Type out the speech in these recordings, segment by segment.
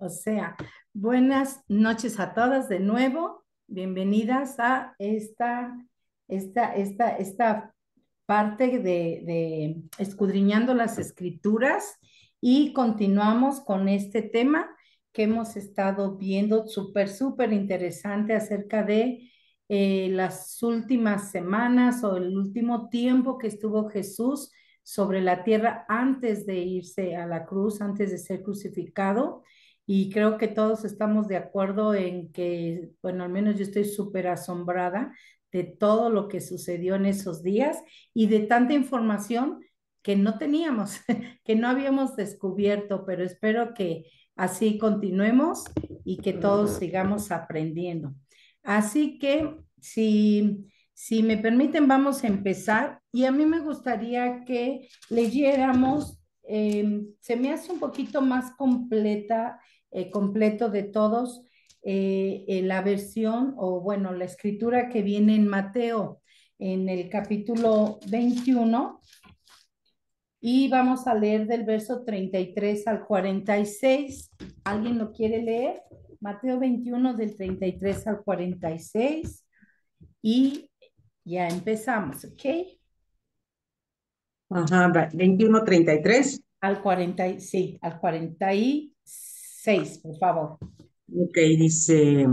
O sea, buenas noches a todas de nuevo. Bienvenidas a esta parte de escudriñando las escrituras y continuamos con este tema que hemos estado viendo súper interesante acerca de las últimas semanas o el último tiempo que estuvo Jesús sobre la tierra antes de irse a la cruz, antes de ser crucificado. Y creo que todos estamos de acuerdo en que, bueno, al menos yo estoy súper asombrada de todo lo que sucedió en esos días y de tanta información que no teníamos, que no habíamos descubierto, pero espero que así continuemos y que todos sigamos aprendiendo. Así que si me permiten, vamos a empezar y a mí me gustaría que leyéramos, se me hace un poquito más completo de todos, la versión o bueno, la escritura que viene en Mateo en el capítulo 21 y vamos a leer del verso 33 al 46. ¿Alguien lo quiere leer? Mateo 21 del 33 al 46 y ya empezamos, ¿ok? Ajá, 21:33. Al 40, sí, al 46, por favor. Ok, dice,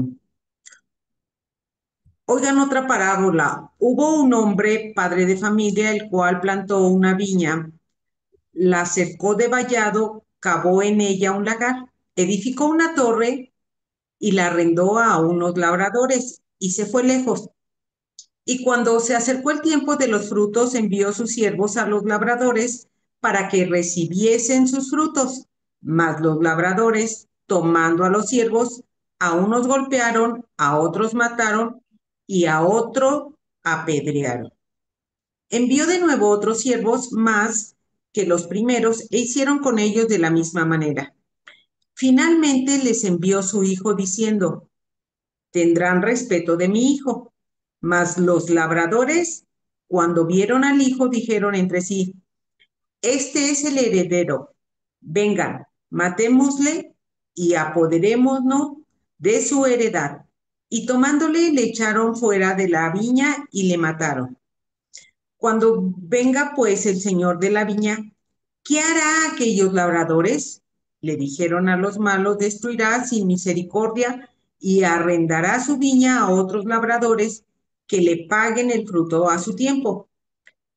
oigan otra parábola. Hubo un hombre, padre de familia, el cual plantó una viña, la cercó de vallado, cavó en ella un lagar, edificó una torre y la arrendó a unos labradores y se fue lejos. Y cuando se acercó el tiempo de los frutos, envió sus siervos a los labradores para que recibiesen sus frutos. Mas los labradores, tomando a los siervos, a unos golpearon, a otros mataron y a otro apedrearon. Envió de nuevo otros siervos más que los primeros e hicieron con ellos de la misma manera. Finalmente les envió su hijo diciendo, tendrán respeto de mi hijo. Mas los labradores, cuando vieron al hijo, dijeron entre sí, este es el heredero. Vengan, matémosle y apoderémonos de su heredad. Y tomándole, le echaron fuera de la viña y le mataron. Cuando venga pues el señor de la viña, ¿qué hará aquellos labradores? Le dijeron a los malos, destruirá sin misericordia y arrendará su viña a otros labradores que le paguen el fruto a su tiempo.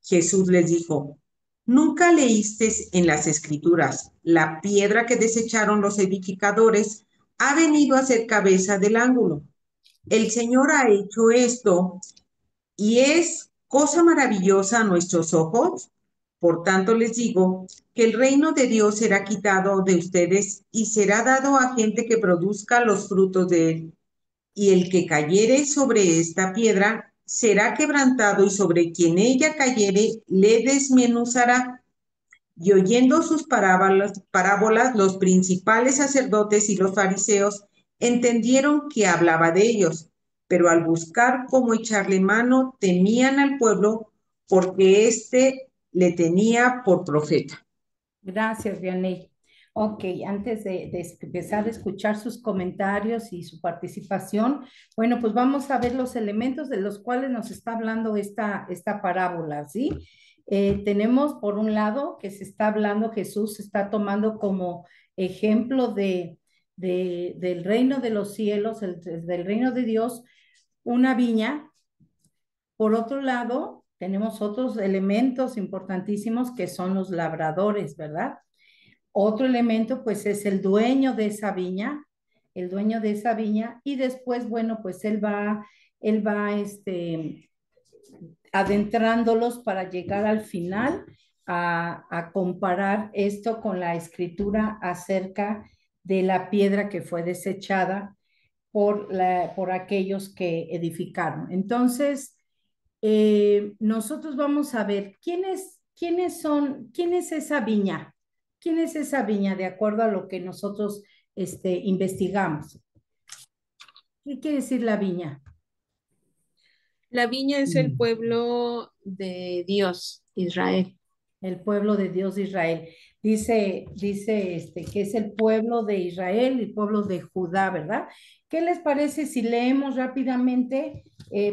Jesús les dijo, ¿nunca leísteis en las escrituras, la piedra que desecharon los edificadores ha venido a ser cabeza del ángulo? El Señor ha hecho esto y es cosa maravillosa a nuestros ojos. Por tanto les digo que el reino de Dios será quitado de ustedes y será dado a gente que produzca los frutos de él. Y el que cayere sobre esta piedra será quebrantado y sobre quien ella cayere le desmenuzará. Y oyendo sus parábolas, los principales sacerdotes y los fariseos entendieron que hablaba de ellos, pero al buscar cómo echarle mano, temían al pueblo porque éste le tenía por profeta. Gracias, Vianney. Ok, antes de empezar a escuchar sus comentarios y su participación, bueno, pues vamos a ver los elementos de los cuales nos está hablando esta parábola, ¿sí? Tenemos por un lado que se está hablando, Jesús se está tomando como ejemplo del reino de los cielos, del reino de Dios, una viña. Por otro lado, tenemos otros elementos importantísimos que son los labradores, ¿verdad? Otro elemento, pues, es el dueño de esa viña, el dueño de esa viña, y después, bueno, pues él va adentrándolos para llegar al final a comparar esto con la escritura acerca de la piedra que fue desechada por aquellos que edificaron. Entonces, nosotros vamos a ver quién es esa viña, quién es esa viña de acuerdo a lo que nosotros investigamos. ¿Qué quiere decir la viña? La viña es el pueblo de Dios, Israel. el pueblo de Dios de Israel. Dice que es el pueblo de Israel, el pueblo de Judá, ¿verdad? ¿Qué les parece si leemos rápidamente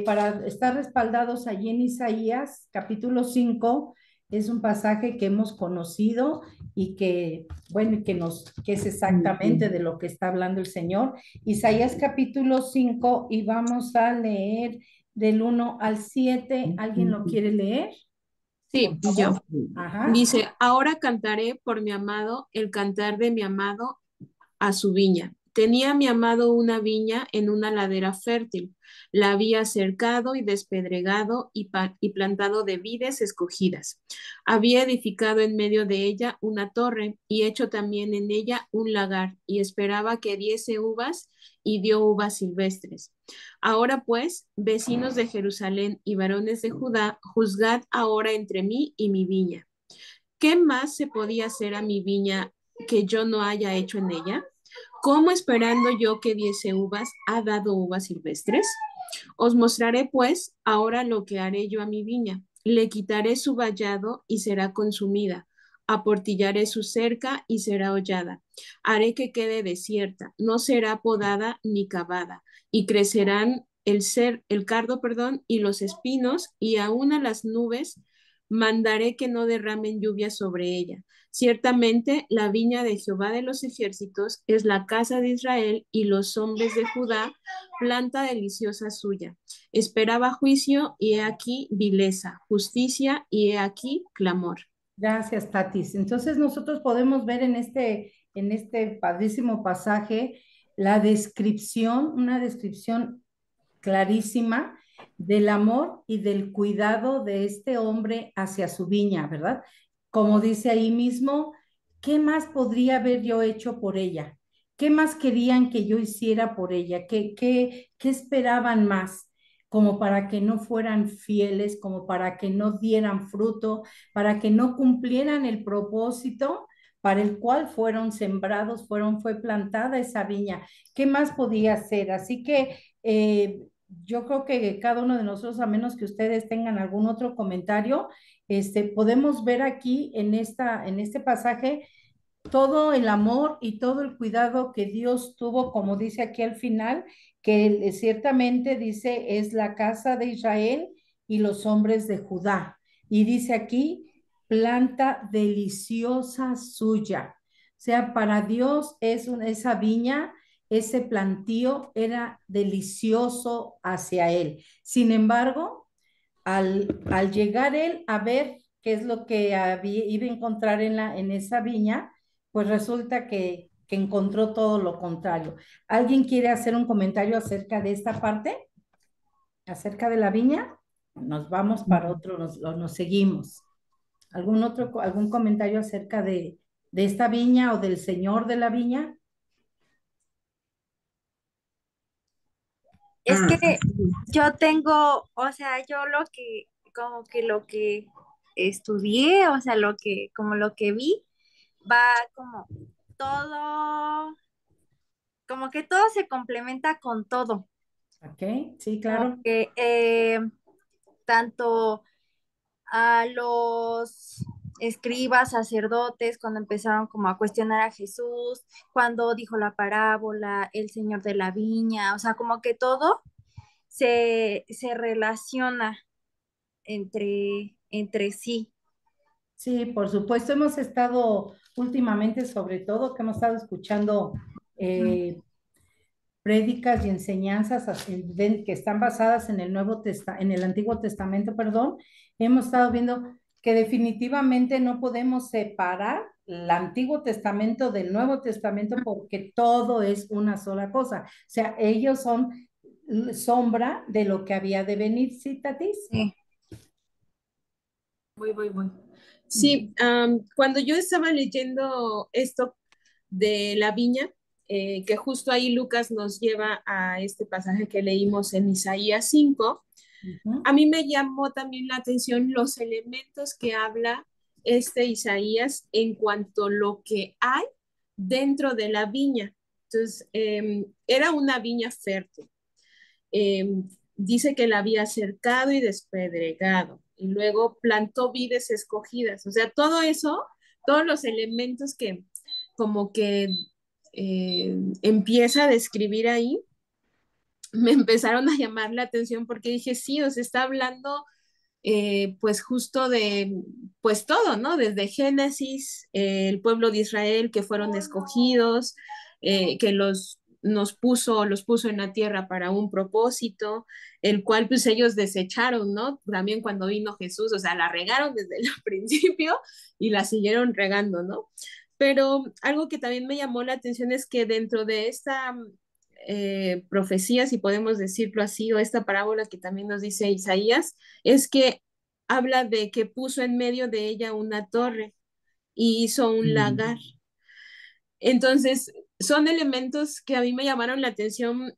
para estar respaldados allí en Isaías, capítulo 5? Es un pasaje que hemos conocido y que, bueno, que es exactamente de lo que está hablando el Señor. Isaías capítulo 5 y vamos a leer del 1 al 7. ¿Alguien lo quiere leer? Por Sí, yo. favor. Ajá. Dice, ahora cantaré por mi amado el cantar de mi amado a su viña. Tenía mi amado una viña en una ladera fértil. La había cercado y despedregado y plantado de vides escogidas. Había edificado en medio de ella una torre y hecho también en ella un lagar y esperaba que diese uvas y dio uvas silvestres. Ahora pues, vecinos de Jerusalén y varones de Judá, juzgad ahora entre mí y mi viña. ¿Qué más se podía hacer a mi viña que yo no haya hecho en ella? ¿Cómo esperando yo que diese uvas, ha dado uvas silvestres? Os mostraré pues ahora lo que haré yo a mi viña. Le quitaré su vallado y será consumida. Aportillaré su cerca y será hollada. Haré que quede desierta, no será podada ni cavada, y crecerán el cardo, perdón, y los espinos, y aún a las nubes mandaré que no derramen lluvia sobre ella. Ciertamente la viña de Jehová de los ejércitos es la casa de Israel y los hombres de Judá, planta deliciosa suya. Esperaba juicio y he aquí vileza, justicia y he aquí clamor. Gracias, Tatis. Entonces nosotros podemos ver en este padrísimo pasaje la descripción, una descripción clarísima del amor y del cuidado de este hombre hacia su viña, ¿verdad? Como dice ahí mismo, ¿qué más podría haber yo hecho por ella? ¿Qué más querían que yo hiciera por ella? ¿Qué esperaban más? Como para que no fueran fieles, como para que no dieran fruto, para que no cumplieran el propósito para el cual fueron sembrados, fue plantada esa viña. ¿Qué más podía hacer? Así que yo creo que cada uno de nosotros, a menos que ustedes tengan algún otro comentario, podemos ver aquí en este pasaje todo el amor y todo el cuidado que Dios tuvo, como dice aquí al final, que ciertamente dice es la casa de Israel y los hombres de Judá. Y dice aquí, planta deliciosa suya. O sea, para Dios esa viña, ese plantío era delicioso hacia él. Sin embargo, al llegar él a ver qué es lo que iba a encontrar en esa viña, pues resulta que encontró todo lo contrario. ¿Alguien quiere hacer un comentario acerca de esta parte? ¿Acerca de la viña? Nos vamos para otro, nos seguimos. ¿Algún comentario acerca de esta viña o del señor de la viña? Es que yo tengo, o sea, yo lo que, como que lo que estudié, o sea, como lo que vi, va como todo, como que todo se complementa con todo. Ok, sí, Como claro. que tanto a los escribas, sacerdotes, cuando empezaron como a cuestionar a Jesús, cuando dijo la parábola, el señor de la viña, o sea, como que todo se relaciona entre sí. Sí, por supuesto, hemos estado últimamente, sobre todo, que hemos estado escuchando Ujú. prédicas y enseñanzas que están basadas en en el Antiguo Testamento, perdón. Hemos estado viendo que definitivamente no podemos separar el Antiguo Testamento del Nuevo Testamento porque todo es una sola cosa. O sea, ellos son sombra de lo que había de venir, ¿sí, Tatis? Sí. Voy. Sí, Ujú. cuando yo estaba leyendo esto de la viña, que justo ahí Lucas nos lleva a este pasaje que leímos en Isaías 5, Ujú. a mí me llamó también la atención los elementos que habla este Isaías en cuanto a lo que hay dentro de la viña. Entonces, era una viña fértil. Eh, Dice que la había cercado y despedregado. y luego plantó vides escogidas. O sea, todo eso, todos los elementos que como que empieza a describir ahí, me empezaron a llamar la atención porque dije, sí, os está hablando pues justo de, pues todo, ¿no? Desde Génesis, el pueblo de Israel que fueron escogidos, que los puso en la tierra para un propósito, el cual pues ellos desecharon, ¿no? También cuando vino Jesús, o sea, la regaron desde el principio y la siguieron regando, ¿no? Pero algo que también me llamó la atención es que dentro de esta profecía, si podemos decirlo así, o esta parábola que también nos dice Isaías, es que habla de que puso en medio de ella una torre y hizo un Mm. lagar. Entonces, son elementos que a mí me llamaron la atención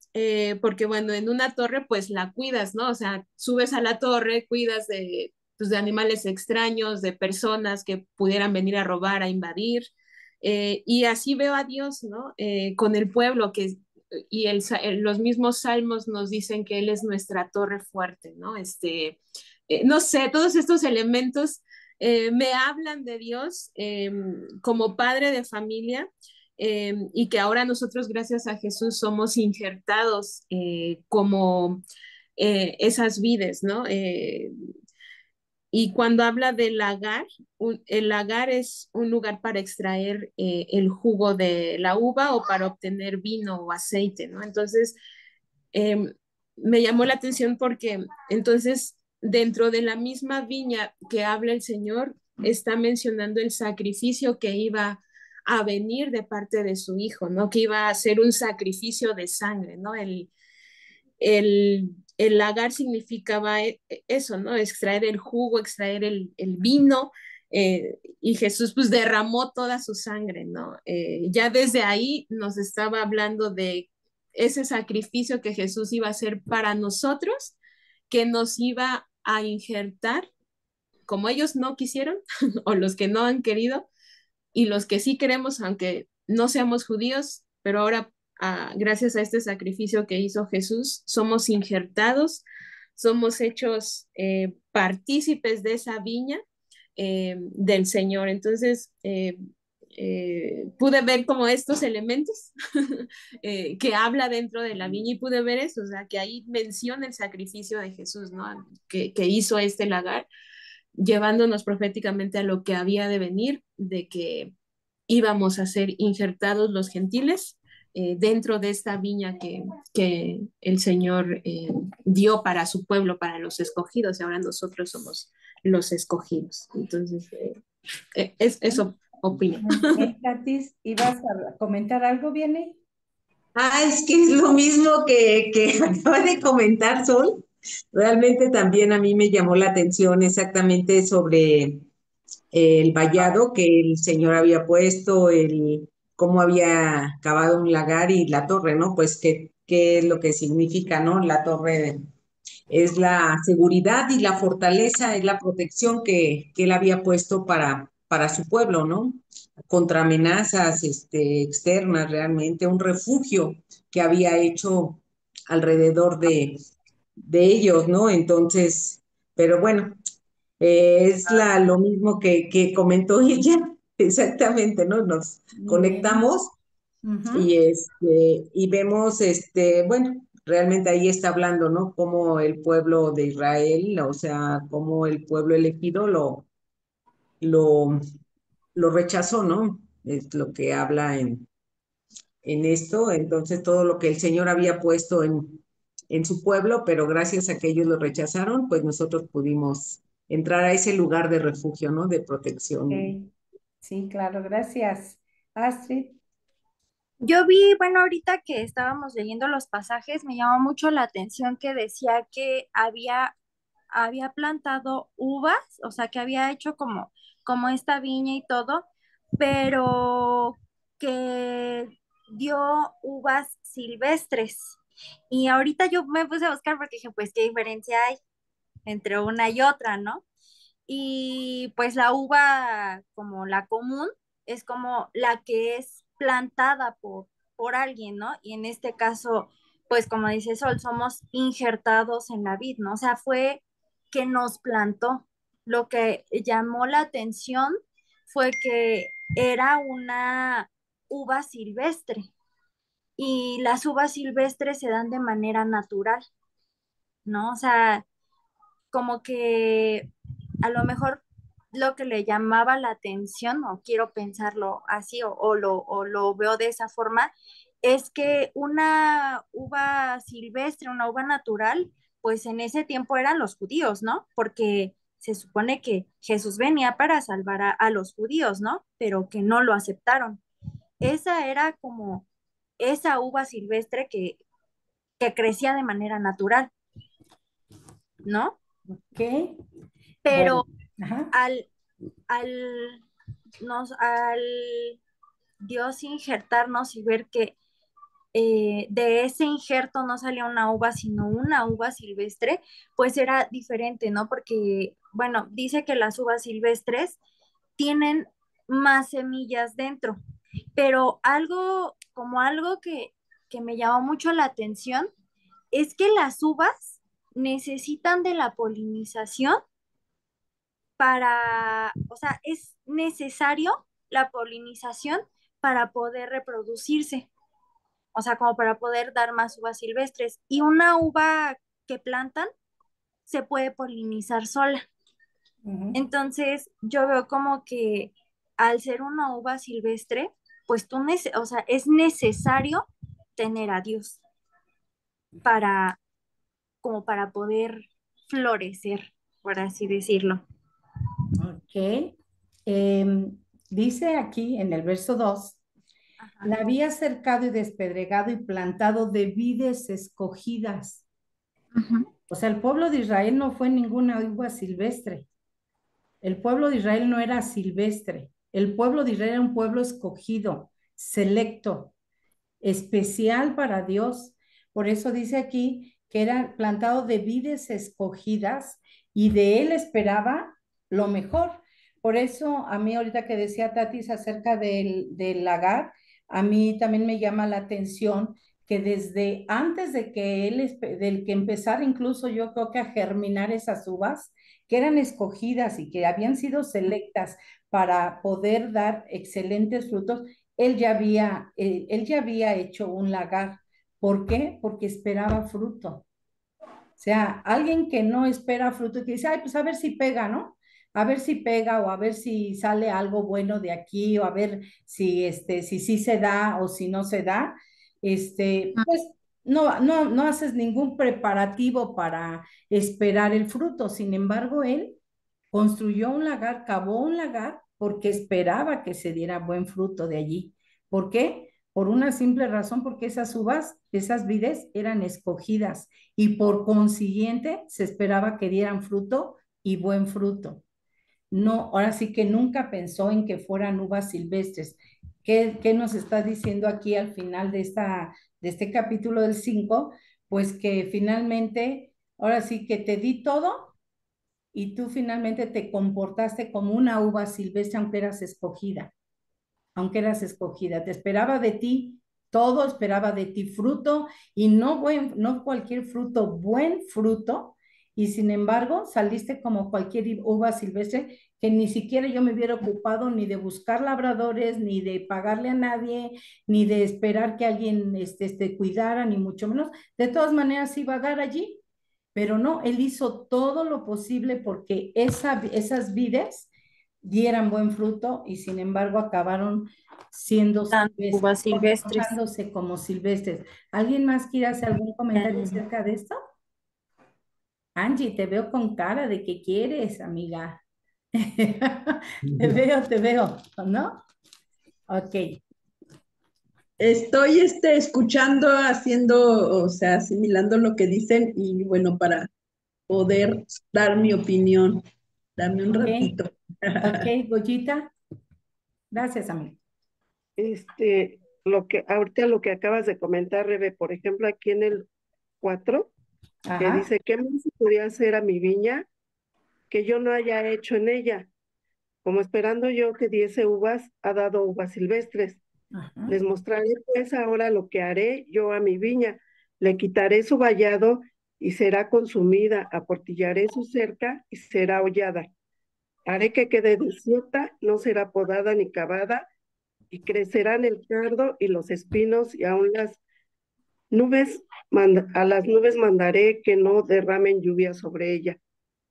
porque, bueno, en una torre pues la cuidas, ¿no? O sea, subes a la torre, cuidas de, pues, de animales extraños, de personas que pudieran venir a robar, a invadir. Y así veo a Dios, ¿no? Con el pueblo que y los mismos salmos nos dicen que Él es nuestra torre fuerte, ¿no? No sé, todos estos elementos me hablan de Dios como padre de familia y que ahora nosotros, gracias a Jesús, somos injertados como esas vides, ¿no? Y cuando habla del lagar, el lagar es un lugar para extraer el jugo de la uva o para obtener vino o aceite, ¿no? Entonces, eh, me llamó la atención porque entonces dentro de la misma viña que habla el Señor, está mencionando el sacrificio que iba a venir de parte de su hijo, ¿no? Que iba a ser un sacrificio de sangre, ¿no? El lagar significaba eso, ¿no? Extraer el jugo, extraer el vino, y Jesús pues derramó toda su sangre, ¿no? Ya desde ahí nos estaba hablando de ese sacrificio que Jesús iba a hacer para nosotros, que nos iba a injertar, como ellos no quisieron, o los que no han querido, y los que sí queremos, aunque no seamos judíos, pero ahora, gracias a este sacrificio que hizo Jesús, somos injertados, somos hechos partícipes de esa viña del Señor. Entonces, pude ver como estos elementos que habla dentro de la viña y pude ver eso, o sea, que ahí menciona el sacrificio de Jesús, ¿no? Que hizo este lagar, llevándonos proféticamente a lo que había de venir, de que íbamos a ser injertados los gentiles dentro de esta viña que el Señor dio para su pueblo, para los escogidos, y ahora nosotros somos los escogidos. Entonces, eso opino. Muy bien, Katis, ¿ibas a comentar algo, Viene? Ah, es que es lo mismo que acaba de comentar Sol. Realmente también a mí me llamó la atención exactamente sobre el vallado que el señor había puesto, el cómo había cavado un lagar y la torre, ¿no? Pues qué es lo que significa, ¿no? La torre es la seguridad y la fortaleza, es la protección que él había puesto para su pueblo, ¿no? Contra amenazas externas, realmente, un refugio que había hecho alrededor de ellos, ¿no? Entonces, pero bueno, es lo mismo que comentó ella, exactamente, ¿no? Nos Muy bien. conectamos Ujú. y vemos, bueno, realmente ahí está hablando, ¿no? Cómo el pueblo de Israel, o sea, cómo el pueblo elegido lo, lo rechazó, ¿no? Es lo que habla en esto. Entonces, todo lo que el Señor había puesto en su pueblo, pero gracias a que ellos lo rechazaron, pues nosotros pudimos entrar a ese lugar de refugio, ¿no? De protección. Ok. Sí, claro, gracias. Astrid. Yo vi, bueno, ahorita que estábamos leyendo los pasajes, me llamó mucho la atención que decía que había plantado uvas, o sea, que había hecho como esta viña y todo, pero que dio uvas silvestres. Y ahorita yo me puse a buscar porque dije, pues, ¿qué diferencia hay entre una y otra, no? Y pues la uva como la común es como la que es plantada por alguien, ¿no? Y en este caso, pues como dice Sol, somos injertados en la vid, ¿no? O sea, fue que nos plantó. lo que llamó la atención fue que era una uva silvestre y las uvas silvestres se dan de manera natural, ¿no? O sea, como que a lo mejor lo que le llamaba la atención, o quiero pensarlo así, o lo veo de esa forma, es que una uva silvestre, una uva natural, pues en ese tiempo eran los judíos, ¿no? Porque se supone que Jesús venía para salvar a los judíos, ¿no? Pero que no lo aceptaron. Esa era como esa uva silvestre que crecía de manera natural, ¿no? Ok, bueno, Pero ajá, al, al, al Dios injertarnos y ver que de ese injerto no salía una uva, sino una uva silvestre, pues era diferente, ¿no? Porque, bueno, dice que las uvas silvestres tienen más semillas dentro, pero algo, como algo que me llamó mucho la atención, es que las uvas necesitan de la polinización para, o sea, es necesario la polinización para poder reproducirse, o sea, como para poder dar más uvas silvestres. Y una uva que plantan se puede polinizar sola. ujú, Entonces, yo veo como que al ser una uva silvestre, pues o sea, es necesario tener a Dios para, como para poder florecer, por así decirlo. ok. Em, Dice aquí en el verso 2: Ajá. la había cercado y despedregado y plantado de vides escogidas. Ujú. O sea, el pueblo de Israel no fue ninguna uva silvestre. El pueblo de Israel no era silvestre. El pueblo de Israel era un pueblo escogido, selecto, especial para Dios. Por eso dice aquí que era plantado de vides escogidas y de él esperaba lo mejor. Por eso a mí ahorita que decía Tatis acerca del lagar, a mí también me llama la atención que desde antes de que del que empezara incluso yo creo que a germinar esas uvas, que eran escogidas y que habían sido selectas para poder dar excelentes frutos, él ya había hecho un lagar. ¿Por qué? Porque esperaba fruto. O sea, alguien que no espera fruto y que dice, ay, pues a ver si pega, ¿no? A ver si pega o a ver si sale algo bueno de aquí o a ver si sí se da o si no se da, pues no haces ningún preparativo para esperar el fruto. Sin embargo, él construyó un lagar, cavó un lagar porque esperaba que se diera buen fruto de allí. ¿Por qué? Por una simple razón, porque esas uvas, esas vides eran escogidas y por consiguiente se esperaba que dieran fruto y buen fruto. No, ahora sí que nunca pensó en que fueran uvas silvestres. ¿Qué nos está diciendo aquí al final de este capítulo del 5? Pues que finalmente, ahora sí que te di todo y tú finalmente te comportaste como una uva silvestre aunque eras escogida, te esperaba de ti todo, esperaba de ti fruto y no cualquier fruto, buen fruto, y sin embargo saliste como cualquier uva silvestre que ni siquiera yo me hubiera ocupado ni de buscar labradores, ni de pagarle a nadie, ni de esperar que alguien cuidara, ni mucho menos. De todas maneras iba a dar allí, pero no, él hizo todo lo posible porque esas vides dieran buen fruto y sin embargo acabaron siendo Dan silvestres, uvas silvestres. comportándose como silvestres. ¿Alguien más quiere hacer algún comentario Mm. acerca de esto? Angie, te veo con cara de que quieres, amiga. Te veo, ¿no? Ok, Estoy escuchando, haciendo, o sea, asimilando lo que dicen y bueno, para poder dar mi opinión. Dame un ok, ratito. ok, Goyita. Gracias, amiga. Ahorita lo que acabas de comentar, Rebe, por ejemplo, aquí en el 4 que Ajá, dice, ¿qué más se podía hacer a mi viña que yo no haya hecho en ella? Como esperando yo que diese uvas, ha dado uvas silvestres. ajá. Les mostraré pues ahora lo que haré yo a mi viña. Le quitaré su vallado y será consumida, aportillaré su cerca y será hollada. Haré que quede desierta, no será podada ni cavada, y crecerán el cardo y los espinos, y aún a las nubes mandaré que no derramen lluvia sobre ella.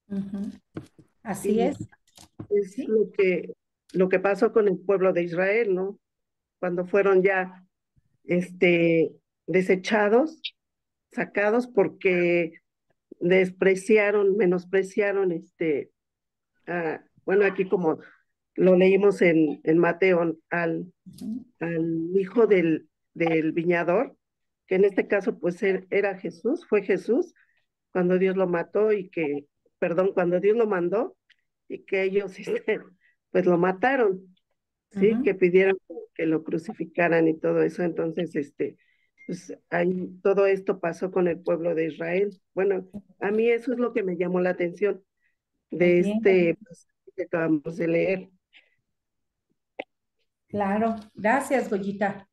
Ujú. Así Y es, es ¿sí? lo que pasó con el pueblo de Israel, ¿no? Cuando fueron ya desechados, sacados porque menospreciaron bueno, aquí como lo leímos en Mateo, Ujú, al hijo del viñador, que en este caso pues era Jesús, fue Jesús, cuando Dios lo mató cuando Dios lo mandó y que ellos pues lo mataron, ¿sí? ujú. Que pidieron que lo crucificaran y todo eso. Entonces, pues ahí todo esto pasó con el pueblo de Israel. Bueno, a mí eso es lo que me llamó la atención Muy de bien, pues, que acabamos de leer. claro. Gracias, Goyita.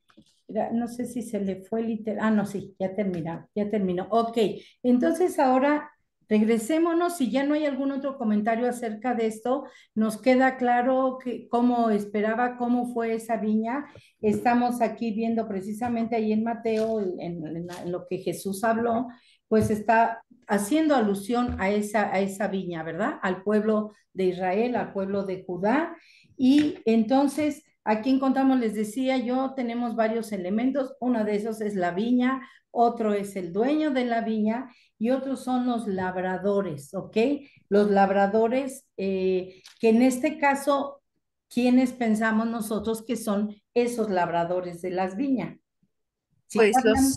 No sé si se le fue literal. Ah, no, sí, ya terminó, ya terminó. Ok, entonces ahora regresémonos. Si ya no hay algún otro comentario acerca de esto, nos queda claro que cómo esperaba, cómo fue esa viña. Estamos aquí viendo precisamente ahí en Mateo, en lo que Jesús habló, pues está haciendo alusión a esa viña, ¿verdad? Al pueblo de Israel, al pueblo de Judá. Y entonces aquí encontramos, les decía yo, tenemos varios elementos. Uno de esos es la viña, otro es el dueño de la viña y otros son los labradores, ¿ok? Los labradores, que en este caso, ¿quiénes pensamos nosotros que son esos labradores de las viñas? Si Pues hablan,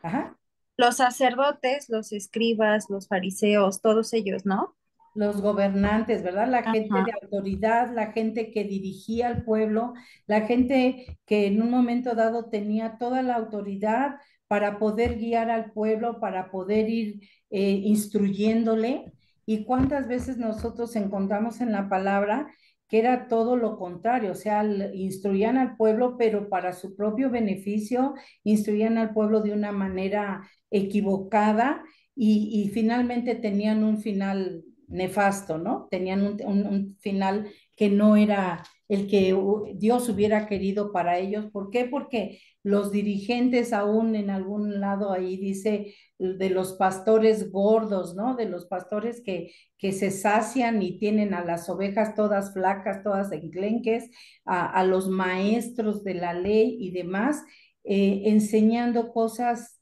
ajá, los sacerdotes, los escribas, los fariseos, todos ellos, ¿no? los gobernantes, ¿verdad? La gente de Ajá. autoridad, la gente que dirigía al pueblo, la gente que en un momento dado tenía toda la autoridad para poder guiar al pueblo, para poder ir instruyéndole. ¿Y cuántas veces nosotros encontramos en la palabra que era todo lo contrario? O sea, instruían al pueblo, pero para su propio beneficio, instruían al pueblo de una manera equivocada y finalmente tenían un final nefasto, ¿no? Tenían un final que no era el que Dios hubiera querido para ellos. ¿Por qué? Porque los dirigentes aún en algún lado ahí dice de los pastores gordos, ¿no? De los pastores que se sacian y tienen a las ovejas todas flacas, todas enclenques, a los maestros de la ley y demás, enseñando cosas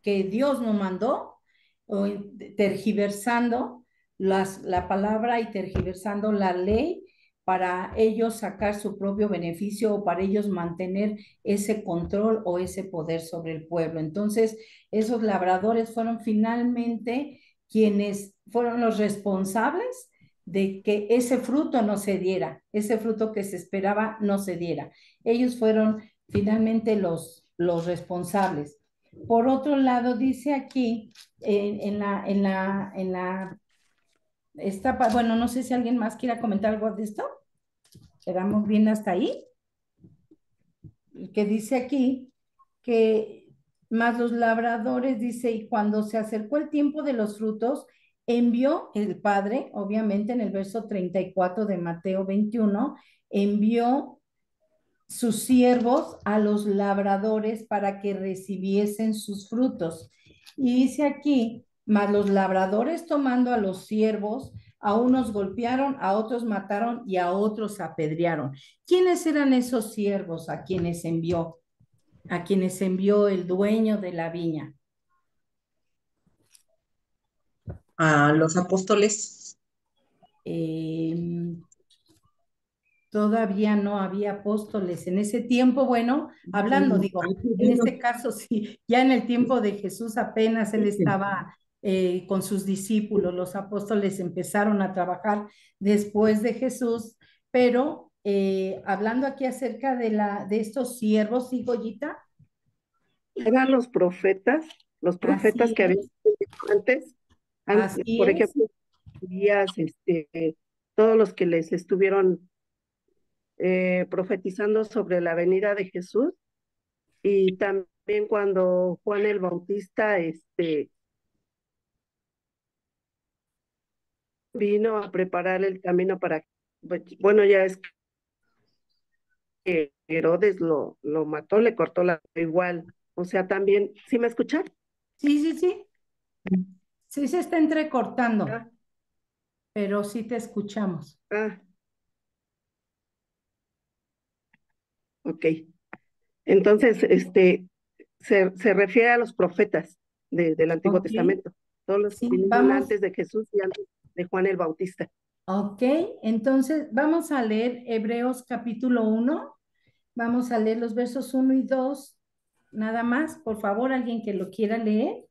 que Dios no mandó, o tergiversando la palabra y tergiversando la ley para ellos sacar su propio beneficio o para ellos mantener ese control o ese poder sobre el pueblo. Entonces, esos labradores fueron finalmente quienes fueron los responsables de que ese fruto no se diera, ese fruto que se esperaba no se diera. Ellos fueron finalmente los responsables. Por otro lado, dice aquí, bueno, no sé si alguien más quiera comentar algo de esto. Quedamos bien hasta ahí. Que dice aquí que más los labradores, dice, y cuando se acercó el tiempo de los frutos, envió el Padre, obviamente en el verso 34 de Mateo 21, envió sus siervos a los labradores para que recibiesen sus frutos. Y dice aquí, mas los labradores tomando a los siervos, a unos golpearon, a otros mataron y a otros apedrearon. ¿Quiénes eran esos siervos a quienes envió? A quienes envió el dueño de la viña. A los apóstoles. Eh, Todavía no había apóstoles en ese tiempo, bueno, hablando, digo, en este caso sí, ya en el tiempo de Jesús apenas él estaba con sus discípulos, los apóstoles empezaron a trabajar después de Jesús, pero hablando aquí acerca de estos siervos, ¿sí, Goyita? Eran los profetas Así que habían es, antes, así por es. ejemplo, Elías, todos los que les estuvieron profetizando sobre la venida de Jesús, y también cuando Juan el Bautista vino a preparar el camino para Bueno, ya es que Herodes lo mató, le cortó la igual. O sea, también, ¿sí me escuchan? Sí, sí, sí. Sí se está entrecortando, Ah, pero sí te escuchamos. ah, ok. Entonces, se refiere a los profetas del Antiguo Ok. Testamento, todos los que Sí, vinieron vamos. antes de Jesús y antes de Juan el Bautista. Ok, entonces vamos a leer Hebreos capítulo 1. Vamos a leer los versos 1 y 2. Nada más, por favor, alguien que lo quiera leer.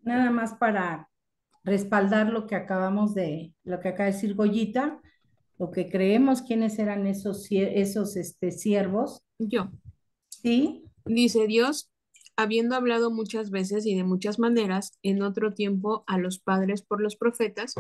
Nada más para respaldar lo que acaba de decir Goyita, lo que creemos, quiénes eran esos siervos. Yo. Sí, Dice Dios, habiendo hablado muchas veces y de muchas maneras en otro tiempo a los padres por los profetas,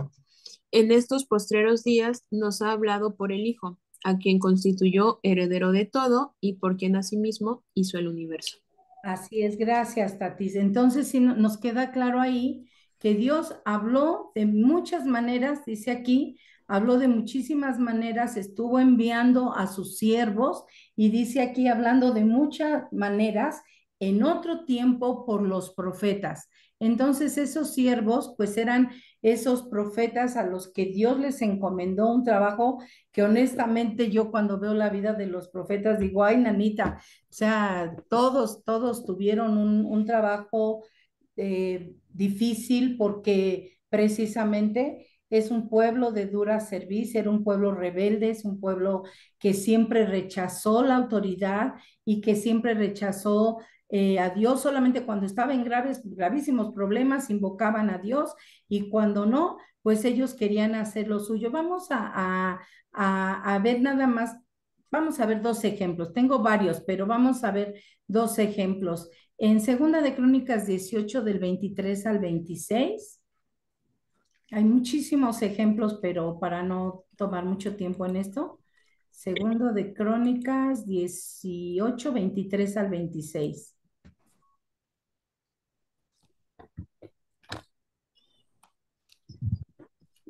en estos postreros días nos ha hablado por el Hijo, a quien constituyó heredero de todo y por quien asimismo hizo el universo. así es, gracias, Tatis. Entonces, sí, nos queda claro ahí que Dios habló de muchas maneras, dice aquí, habló de muchísimas maneras, estuvo enviando a sus siervos y dice aquí, hablando de muchas maneras, en otro tiempo por los profetas. Entonces, esos siervos, pues eran esos profetas a los que Dios les encomendó un trabajo que honestamente yo cuando veo la vida de los profetas digo, ay, nanita, o sea, todos tuvieron un trabajo difícil porque precisamente es un pueblo de dura servicio, era un pueblo rebelde, es un pueblo que siempre rechazó la autoridad y que siempre rechazó a Dios. Solamente cuando estaba en gravísimos problemas invocaban a Dios y cuando no, pues ellos querían hacer lo suyo. Vamos a ver nada más. Vamos a ver dos ejemplos. Tengo varios, pero vamos a ver dos ejemplos. En Segunda de Crónicas 18 del 23 al 26, hay muchísimos ejemplos, pero para no tomar mucho tiempo en esto, Segundo de Crónicas 18 23 al 26.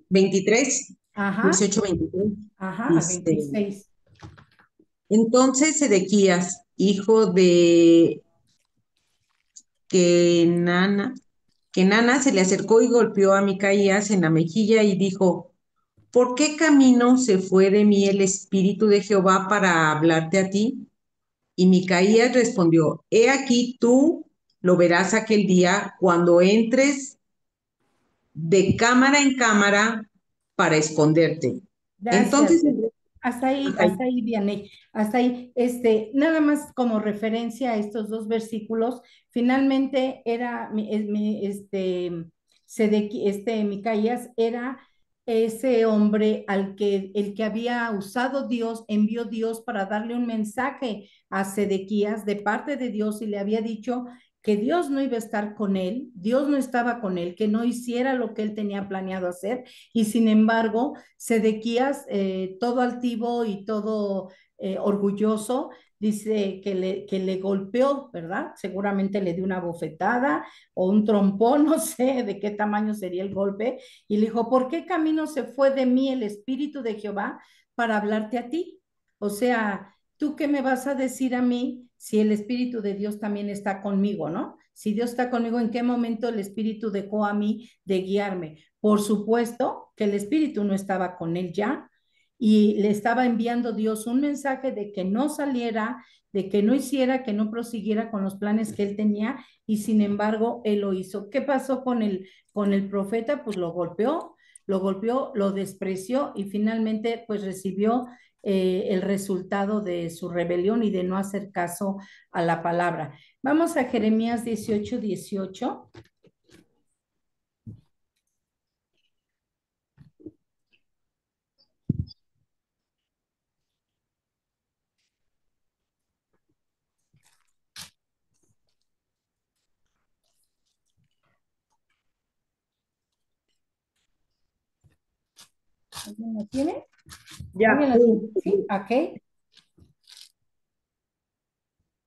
23, Ajá, 18, 23. ajá, al Dice, 26. entonces Sedequías, hijo de Kenana, Kenana se le acercó y golpeó a Micaías en la mejilla y dijo, ¿por qué camino se fue de mí el espíritu de Jehová para hablarte a ti? Y Micaías respondió, he aquí tú lo verás aquel día cuando entres de cámara en cámara para esconderte. Gracias. Entonces, hasta ahí. Hasta ahí, Vianey. Hasta ahí, nada más como referencia a estos dos versículos, finalmente era, Micaías era ese hombre el que había usado Dios, envió Dios para darle un mensaje a Sedequías de parte de Dios y le había dicho que Dios no iba a estar con él, Dios no estaba con él, que no hiciera lo que él tenía planeado hacer y sin embargo, Sedequías, todo altivo y todo orgulloso, dice que le golpeó, ¿verdad? Seguramente le dio una bofetada o un trompón, no sé de qué tamaño sería el golpe, y le dijo, ¿por qué camino se fue de mí el Espíritu de Jehová para hablarte a ti? O sea, ¿tú qué me vas a decir a mí si el Espíritu de Dios también está conmigo, ¿no? Si Dios está conmigo, ¿en qué momento el Espíritu dejó a mí de guiarme? Por supuesto que el Espíritu no estaba con él ya y le estaba enviando Dios un mensaje de que no saliera, de que no hiciera, que no prosiguiera con los planes que él tenía y sin embargo él lo hizo. ¿Qué pasó con el profeta? Pues lo golpeó, lo despreció y finalmente pues recibió el resultado de su rebelión y de no hacer caso a la palabra. Vamos a Jeremías 18:18. ¿Alguien lo tiene? ¿Alguien Ya, lo tiene? Sí, ok.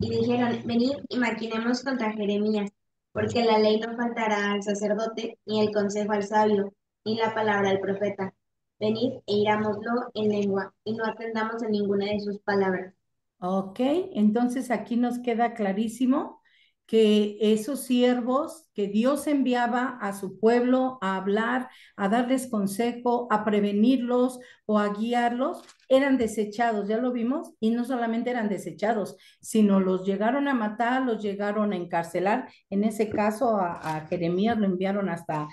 Y dijeron, venid y maquinemos contra Jeremías, porque la ley no faltará al sacerdote, ni el consejo al sabio, y la palabra del profeta. Venid e irámoslo en lengua, y no atendamos a ninguna de sus palabras. Ok, entonces aquí nos queda clarísimo que esos siervos que Dios enviaba a su pueblo a hablar, a darles consejo, a prevenirlos o a guiarlos, eran desechados, ya lo vimos, y no solamente eran desechados, sino los llegaron a matar, los llegaron a encarcelar. En ese caso a Jeremías lo enviaron hasta,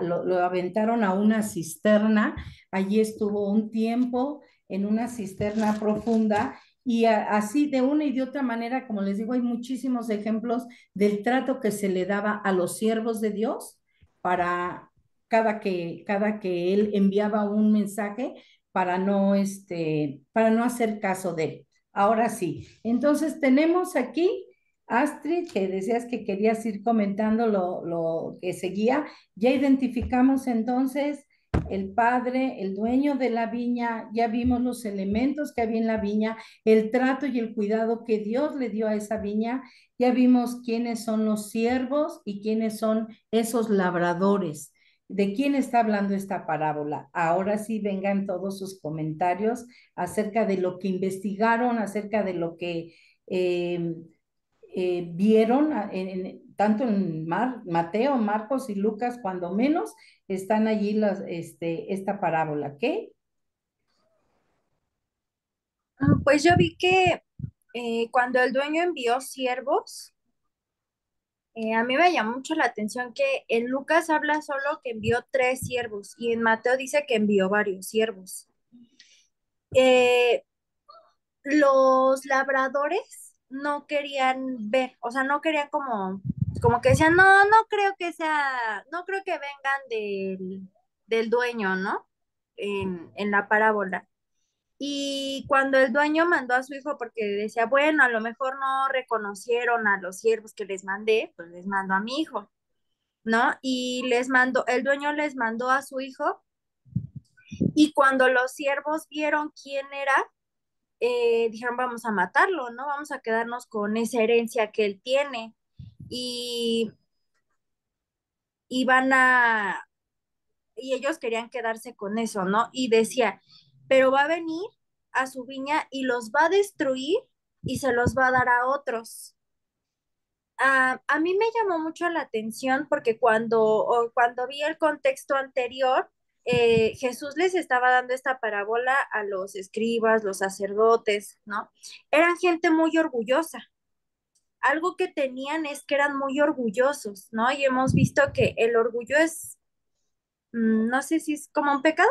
lo aventaron a una cisterna, allí estuvo un tiempo en una cisterna profunda y así de una y de otra manera, como les digo, hay muchísimos ejemplos del trato que se le daba a los siervos de Dios para cada que él enviaba un mensaje para no hacer caso de él. Ahora sí, entonces tenemos aquí, Astrid, que decías que querías ir comentando lo que seguía. Ya identificamos entonces el padre, el dueño de la viña, ya vimos los elementos que había en la viña, el trato y el cuidado que Dios le dio a esa viña. Ya vimos quiénes son los siervos y quiénes son esos labradores. ¿De quién está hablando esta parábola? Ahora sí vengan todos sus comentarios acerca de lo que investigaron, acerca de lo que vieron tanto en Mateo, Marcos y Lucas, cuando menos, están allí esta parábola. ¿Qué? Pues yo vi que cuando el dueño envió siervos, a mí me llamó mucho la atención que en Lucas habla solo que envió 3 siervos y en Mateo dice que envió varios siervos. Eh, los labradores no querían ver, o sea, no querían como que decían, no, no creo que vengan del dueño, ¿no? En la parábola. Y cuando el dueño mandó a su hijo, porque decía, bueno, a lo mejor no reconocieron a los siervos que les mandé, pues les mando a mi hijo, ¿no? Y el dueño les mandó a su hijo, y cuando los siervos vieron quién era, dijeron, vamos a matarlo, ¿no? Vamos a quedarnos con esa herencia que él tiene. Y, y van a, y ellos querían quedarse con eso, ¿no? Y decía, pero va a venir a su viña y los va a destruir y se los va a dar a otros. A mí me llamó mucho la atención porque cuando vi el contexto anterior, Jesús les estaba dando esta parábola a los escribas, los sacerdotes, ¿no? Eran gente muy orgullosa. Algo que tenían es que eran muy orgullosos, ¿no? Y hemos visto que el orgullo es, no sé si es como un pecado,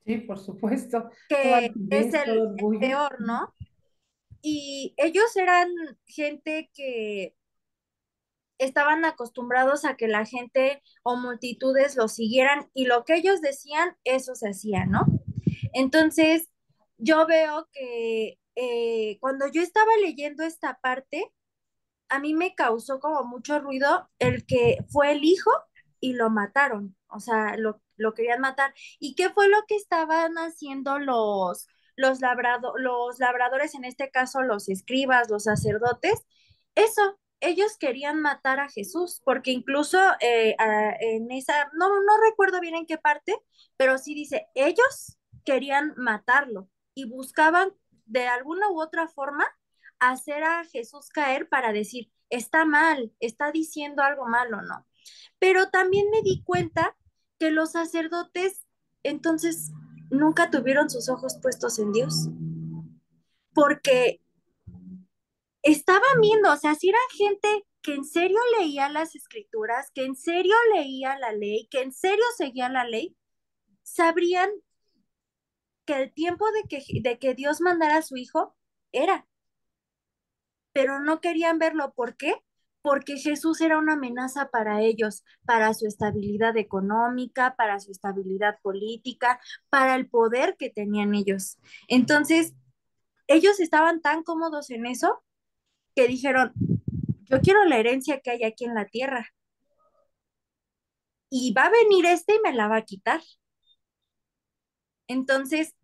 Sí, por supuesto. Toda que es altivez, todo el orgullo. peor, ¿no? Y ellos eran gente que estaban acostumbrados a que la gente o multitudes los siguieran y lo que ellos decían, eso se hacía, ¿no? Entonces, yo veo que cuando yo estaba leyendo esta parte, a mí me causó como mucho ruido el que fue el hijo y lo mataron, o sea, lo querían matar. ¿Y qué fue lo que estaban haciendo los labradores, en este caso los escribas, los sacerdotes? Eso, ellos querían matar a Jesús, porque incluso en esa, no recuerdo bien en qué parte, pero sí dice, ellos querían matarlo y buscaban de alguna u otra forma hacer a Jesús caer para decir, está mal, está diciendo algo malo, ¿no? Pero también me di cuenta que los sacerdotes entonces nunca tuvieron sus ojos puestos en Dios, porque estaban viendo, o sea, si eran gente que en serio leía las escrituras, que en serio leía la ley, que en serio seguía la ley, sabrían que el tiempo de que Dios mandara a su hijo era, pero no querían verlo. ¿Por qué? Porque Jesús era una amenaza para ellos, para su estabilidad económica, para su estabilidad política, para el poder que tenían ellos. Entonces, ellos estaban tan cómodos en eso que dijeron, yo quiero la herencia que hay aquí en la tierra y va a venir este y me la va a quitar. Entonces,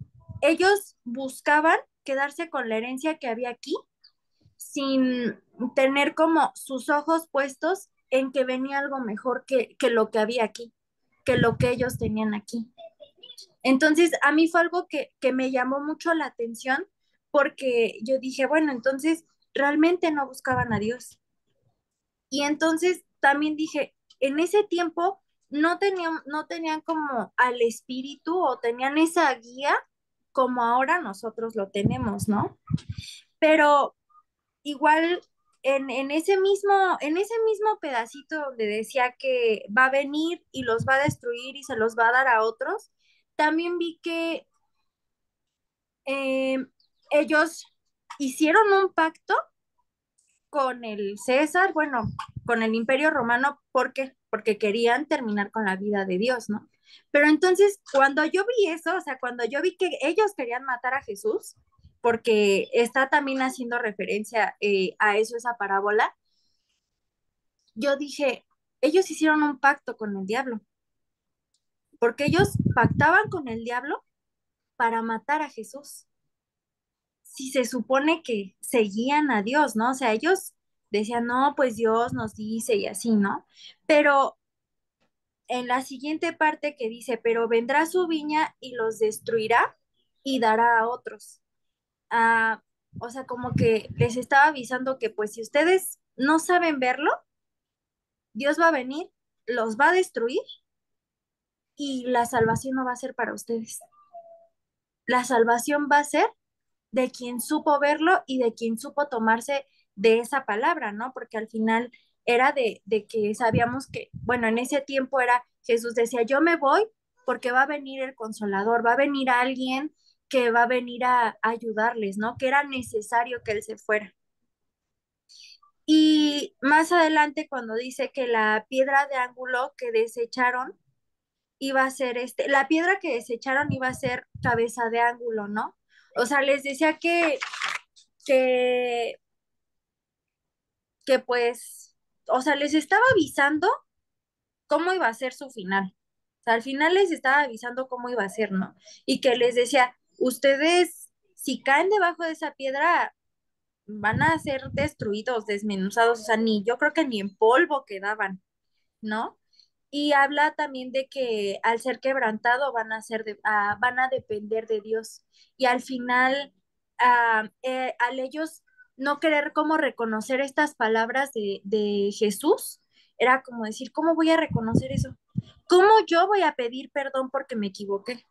ellos buscaban quedarse con la herencia que había aquí sin tener como sus ojos puestos en que venía algo mejor que lo que había aquí. que lo que ellos tenían aquí. Entonces, a mí fue algo que me llamó mucho la atención porque yo dije, bueno, entonces realmente no buscaban a Dios. Y entonces también dije, en ese tiempo no tenían como al espíritu o tenían esa guía como ahora nosotros lo tenemos, ¿no? Pero igual en ese mismo pedacito donde decía que va a venir y los va a destruir y se los va a dar a otros, también vi que eh, ellos hicieron un pacto con el César, bueno, con el Imperio Romano, ¿por qué? Porque querían terminar con la vida de Dios, ¿no? Pero entonces, cuando yo vi eso, o sea, cuando yo vi que ellos querían matar a Jesús, porque está también haciendo referencia a eso, esa parábola, yo dije, ellos hicieron un pacto con el diablo, porque ellos pactaban con el diablo para matar a Jesús. Si se supone que seguían a Dios, ¿no? O sea, ellos decían, no, pues Dios nos dice y así, ¿no? Pero en la siguiente parte que dice, pero vendrá su viña y los destruirá y dará a otros. Ah, o sea, como que les estaba avisando que pues si ustedes no saben verlo, Dios va a venir, los va a destruir y la salvación no va a ser para ustedes. La salvación va a ser de quien supo verlo y de quien supo tomarse de esa palabra, ¿no? Porque al final era de que sabíamos que, bueno, en ese tiempo era, Jesús decía, yo me voy porque va a venir el consolador, va a venir alguien que va a venir a ayudarles, ¿no? Que era necesario que él se fuera. Y más adelante cuando dice que la piedra de ángulo que desecharon iba a ser la piedra que desecharon iba a ser cabeza de ángulo, ¿no? O sea, les decía que, que pues, o sea, les estaba avisando cómo iba a ser su final. O sea, al final les estaba avisando cómo iba a ser, ¿no? Y que les decía, ustedes, si caen debajo de esa piedra, van a ser destruidos, desmenuzados, o sea, yo creo que ni en polvo quedaban, ¿no? Y habla también de que al ser quebrantado van a depender de Dios. Y al final, al ellos no querer como reconocer estas palabras de Jesús, era como decir, ¿cómo voy a reconocer eso? ¿Cómo yo voy a pedir perdón porque me equivoqué?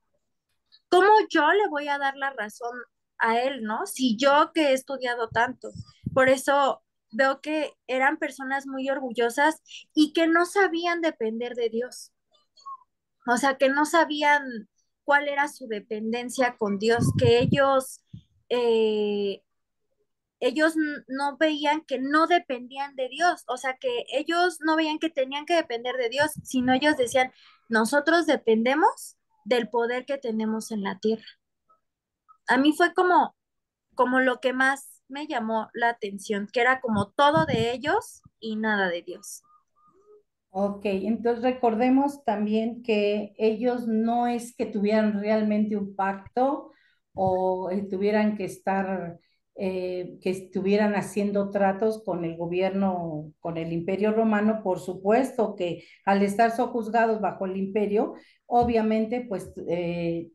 ¿Cómo yo le voy a dar la razón a él, no? Si yo que he estudiado tanto. Por eso veo que eran personas muy orgullosas y que no sabían depender de Dios. O sea, que no sabían cuál era su dependencia con Dios, que eh, no veían que no dependían de Dios, o sea, que ellos no veían que tenían que depender de Dios, sino ellos decían, nosotros dependemos del poder que tenemos en la tierra. A mí fue como lo que más me llamó la atención, que era como todo de ellos y nada de Dios. Ok, entonces recordemos también que ellos no es que tuvieran realmente un pacto o tuvieran que estar, que estuvieran haciendo tratos con el gobierno, con el Imperio Romano. Por supuesto que al estar sojuzgados bajo el imperio, obviamente pues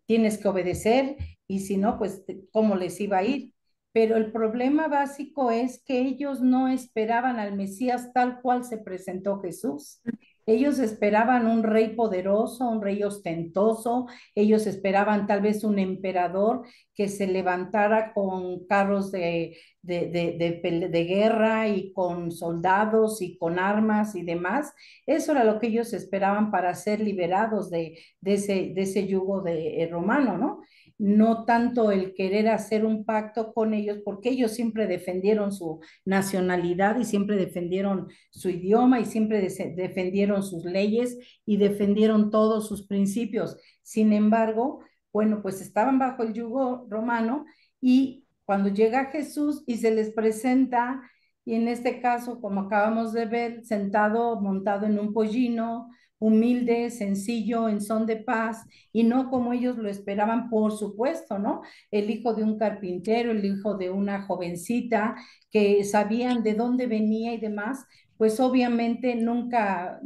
tienes que obedecer y si no, pues ¿cómo les iba a ir? Pero el problema básico es que ellos no esperaban al Mesías tal cual se presentó Jesús. Ellos esperaban un rey poderoso, un rey ostentoso, ellos esperaban tal vez un emperador que se levantara con carros de guerra y con soldados y con armas y demás. Eso era lo que ellos esperaban para ser liberados de ese yugo romano, ¿no? No tanto el querer hacer un pacto con ellos, porque ellos siempre defendieron su nacionalidad y siempre defendieron su idioma y siempre defendieron sus leyes y defendieron todos sus principios. Sin embargo, bueno, pues estaban bajo el yugo romano y cuando llega Jesús y se les presenta, y en este caso, como acabamos de ver, sentado, montado en un pollino, humilde, sencillo, en son de paz, y no como ellos lo esperaban, por supuesto, ¿no? El hijo de un carpintero, el hijo de una jovencita, que sabían de dónde venía y demás, pues obviamente nunca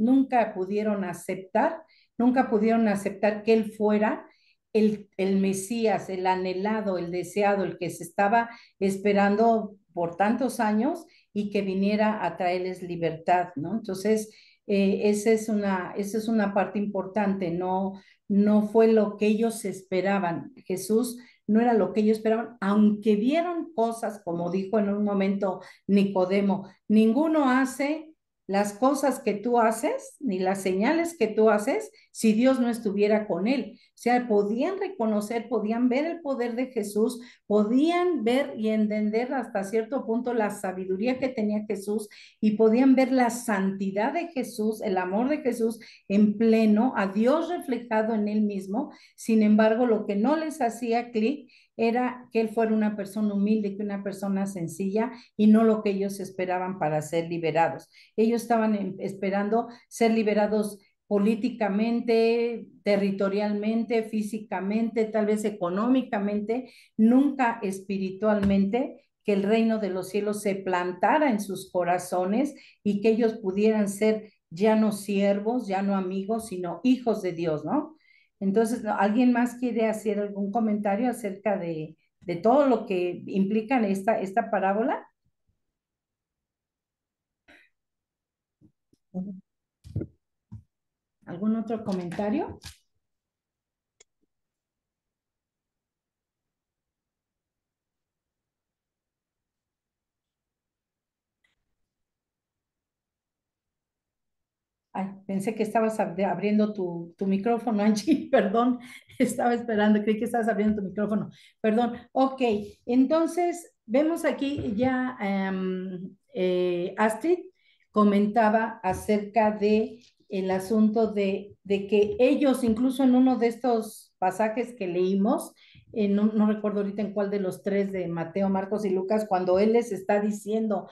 pudieron aceptar nunca pudieron aceptar que Él fuera el Mesías, el anhelado, el deseado, el que se estaba esperando por tantos años y que viniera a traerles libertad, ¿no? Entonces, esa es una parte importante, no, no fue lo que ellos esperaban. Jesús no era lo que ellos esperaban, aunque vieron cosas, como dijo en un momento Nicodemo, ninguno hace las cosas que tú haces, ni las señales que tú haces, si Dios no estuviera con él. O sea, podían reconocer, podían ver el poder de Jesús, podían ver y entender hasta cierto punto la sabiduría que tenía Jesús y podían ver la santidad de Jesús, el amor de Jesús en pleno, a Dios reflejado en él mismo. Sin embargo, lo que no les hacía clic era que él fuera una persona humilde, que una persona sencilla y no lo que ellos esperaban para ser liberados. Ellos estaban esperando ser liberados políticamente, territorialmente, físicamente, tal vez económicamente, nunca espiritualmente, que el reino de los cielos se plantara en sus corazones y que ellos pudieran ser ya no siervos, ya no amigos, sino hijos de Dios, ¿no? Entonces, ¿no? ¿Alguien más quiere hacer algún comentario acerca de todo lo que implica esta parábola? ¿Algún otro comentario? Ay, pensé que estabas abriendo tu micrófono, Angie, perdón, estaba esperando, creí que estabas abriendo tu micrófono, perdón. Ok, entonces vemos aquí ya Astrid comentaba acerca de el asunto de que ellos, incluso en uno de estos pasajes que leímos, no, no recuerdo ahorita en cuál de los tres de Mateo, Marcos y Lucas, cuando él les está diciendo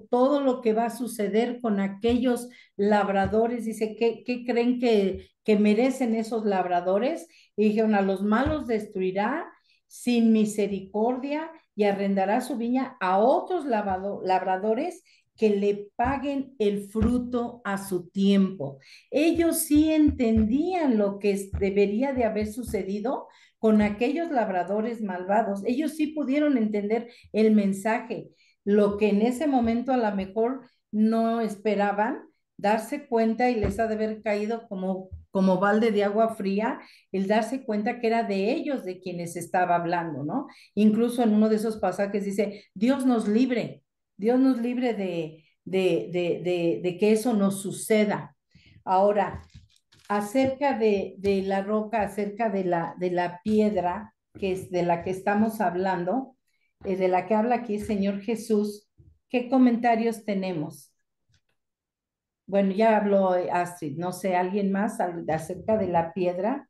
todo lo que va a suceder con aquellos labradores, dice, ¿qué creen que merecen esos labradores? Y dijeron, a los malos destruirá sin misericordia y arrendará su viña a otros labradores que le paguen el fruto a su tiempo. Ellos sí entendían lo que debería de haber sucedido con aquellos labradores malvados. Ellos sí pudieron entender el mensaje, lo que en ese momento a lo mejor no esperaban darse cuenta y les ha de haber caído como balde de agua fría el darse cuenta que era de ellos de quienes estaba hablando, ¿no? Incluso en uno de esos pasajes dice, Dios nos libre de que eso nos suceda. Ahora, acerca de la roca, acerca de la piedra, que es de la que estamos hablando, de la que habla aquí el Señor Jesús, ¿qué comentarios tenemos? Bueno, ya habló Astrid, no sé, ¿alguien más acerca de la piedra?